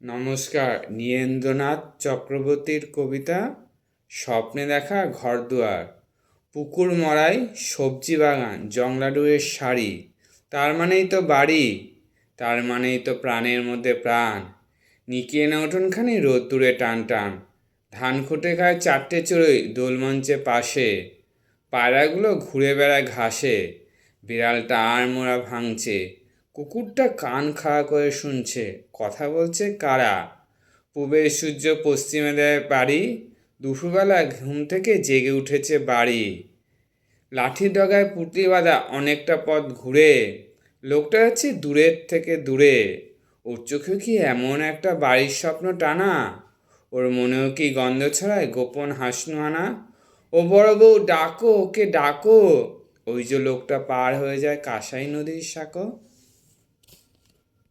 নমস্কার। নীরেন্দ্রনাথ চক্রবর্তীর কবিতা স্বপ্নে দেখা ঘরদুয়ার। পুকুর মড়াই, সবজি বাগান, জংলাডুয়ের শাড়ি, তার মানেই তো বাড়ি, তার মানেই তো প্রাণের মধ্যে প্রাণ। নিকিয়ে না উঠোনখানি রোদ্দুরে টান টান, ধান খুঁটে খায় চারটে চড়ুই দোলমঞ্চে পাশে, পায়রাগুলো ঘুরে বেড়ায় ঘাসে, বিড়ালটা আড়মোড়া ভাঙছে, কুকুরটা কান খাড়া করে শুনছে কথা বলছে কারা। পূবের সূর্য পশ্চিমে দেয় পাড়ি, দুপুরবেলা ঘুম থেকে জেগে উঠেছে বাড়ি। লাঠির ডগায় পুঁটলি বাঁধা অনেকটা পথ ঘুরে, লোকটা যাচ্ছে দূরের থেকে দূরে। ওর চোখে কি এমন একটা বাড়ির স্বপ্ন টানা, ওর মনেও কি গন্ধ ছড়ায় গোপন হাসনু আনা। ও বড় বউ ডাকো, ওকে ডাকো, ওই যে লোকটা পার হয়ে যায় কাঁসাই নদীর সাঁকো।